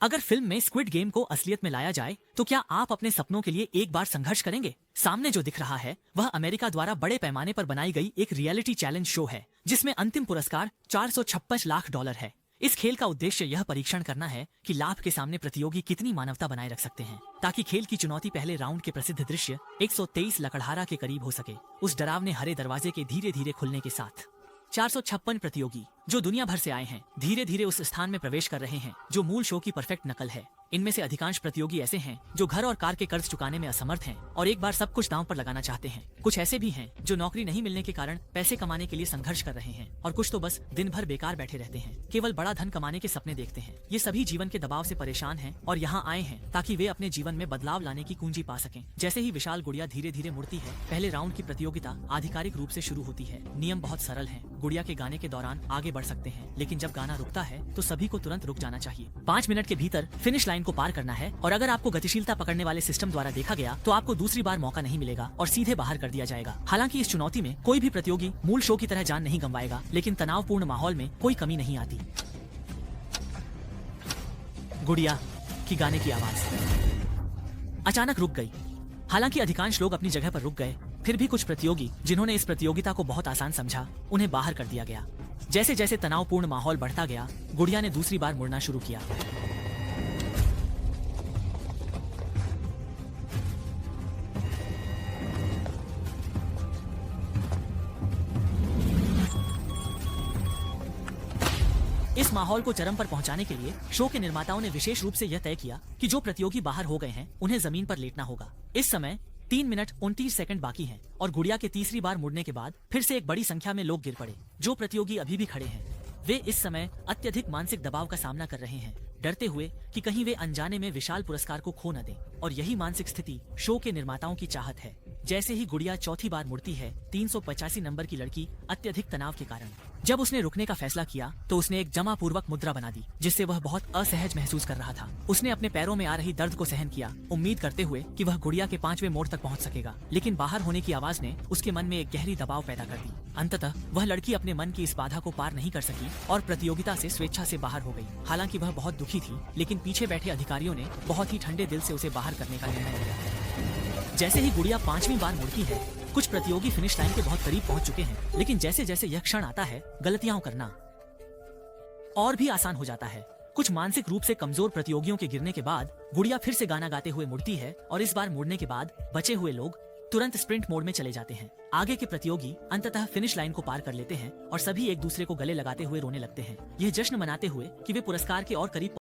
अगर फिल्म में squid game को असलियत में लाया जाए तो क्या आप अपने सपनों के लिए एक बार संघर्ष करेंगे? सामने जो दिख रहा है वह अमेरिका द्वारा बड़े पैमाने पर बनाई गई एक रियलिटी चैलेंज शो है, जिसमें अंतिम पुरस्कार $456 लाख है। इस खेल का उद्देश्य यह परीक्षण करना है कि लाभ के सामने प्रतियोगी कितनी मानवता बनाए रख सकते हैं, ताकि खेल की चुनौती पहले राउंड के प्रसिद्ध दृश्य 123 लकड़हारा के करीब हो सके, उस डरावने हरे दरवाजे के धीरे धीरे खुलने के साथ। 456 प्रतियोगी जो दुनिया भर से आए हैं धीरे धीरे उस स्थान में प्रवेश कर रहे हैं जो मूल शो की परफेक्ट नकल है। इनमें से अधिकांश प्रतियोगी ऐसे हैं जो घर और कार के कर्ज चुकाने में असमर्थ हैं और एक बार सब कुछ दांव पर लगाना चाहते हैं। कुछ ऐसे भी हैं जो नौकरी नहीं मिलने के कारण पैसे कमाने के लिए संघर्ष कर रहे हैं, और कुछ तो बस दिन भर बेकार बैठे रहते हैं, केवल बड़ा धन कमाने के सपने देखते हैं। ये सभी जीवन के दबाव से परेशान हैं और यहाँ आए हैं ताकि वे अपने जीवन में बदलाव लाने की कुंजी पा सकें। जैसे ही विशाल गुड़िया धीरे धीरे मुड़ती है, पहले राउंड की प्रतियोगिता आधिकारिक रूप से शुरू होती है। नियम बहुत सरल है। गुड़िया के गाने के दौरान आगे बढ़ सकते हैं, लेकिन जब गाना रुकता है तो सभी को तुरंत रुक जाना चाहिए। 5 मिनट के भीतर फिनिश लाइन को पार करना है, और अगर आपको गतिशीलता पकड़ने वाले सिस्टम द्वारा देखा गया तो आपको दूसरी बार मौका नहीं मिलेगा और सीधे बाहर कर दिया जाएगा। हालांकि इस चुनौती में कोई भी प्रतियोगी मूल शो की तरह जान नहीं गंवाएगा, लेकिन तनावपूर्ण माहौल में कोई कमी नहीं आती। गुड़िया की गाने की आवाज अचानक रुक गई। हालांकि अधिकांश लोग अपनी जगह पर रुक गए, फिर भी कुछ प्रतियोगी जिन्होंने इस प्रतियोगिता को बहुत आसान समझा, उन्हें बाहर कर दिया गया। जैसे जैसे तनावपूर्ण माहौल बढ़ता गया, गुड़िया ने दूसरी बार मुड़ना शुरू किया। इस माहौल को चरम पर पहुंचाने के लिए शो के निर्माताओं ने विशेष रूप से यह तय किया कि जो प्रतियोगी बाहर हो गए हैं उन्हें जमीन पर लेटना होगा। इस समय 3 मिनट 29 सेकंड बाकी हैं और गुड़िया के तीसरी बार मुड़ने के बाद फिर से एक बड़ी संख्या में लोग गिर पड़े। जो प्रतियोगी अभी भी खड़े हैं वे इस समय अत्यधिक मानसिक दबाव का सामना कर रहे हैं, डरते हुए कि कहीं वे अनजाने में विशाल पुरस्कार को खो न दें। और यही मानसिक स्थिति शो के निर्माताओं की चाहत है। जैसे ही गुड़िया चौथी बार मुड़ती है, 385 नंबर की लड़की अत्यधिक तनाव के कारण जब उसने रुकने का फैसला किया तो उसने एक जमा पूर्वक मुद्रा बना दी, जिससे वह बहुत असहज महसूस कर रहा था। उसने अपने पैरों में आ रही दर्द को सहन किया, उम्मीद करते हुए कि वह गुड़िया के 5वें मोड़ तक पहुंच सकेगा, लेकिन बाहर होने की आवाज ने उसके मन में एक गहरी दबाव पैदा कर दी। अंततः वह लड़की अपने मन की इस बाधा को पार नहीं कर सकी और प्रतियोगिता से स्वेच्छा से बाहर हो गई। हालांकि वह बहुत दुखी थी, लेकिन पीछे बैठे अधिकारियों ने बहुत ही ठंडे दिल से उसे बाहर करने का निर्णय लिया। जैसे ही गुड़िया 5वीं बार मुड़ती है, कुछ प्रतियोगी फिनिश लाइन के बहुत करीब पहुंच चुके हैं, लेकिन जैसे जैसे यह क्षण आता है, गलतियां करना और भी आसान हो जाता है। कुछ मानसिक रूप से कमजोर प्रतियोगियों के गिरने के बाद गुड़िया फिर से गाना गाते हुए मुड़ती है, और इस बार मुड़ने के बाद बचे हुए लोग तुरंत स्प्रिंट मोड में चले जाते हैं। आगे के प्रतियोगी अंततः फिनिश लाइन को पार कर लेते हैं और सभी एक दूसरे को गले लगाते हुए रोने लगते हैं, यह जश्न मनाते हुए कि वे पुरस्कार के और करीब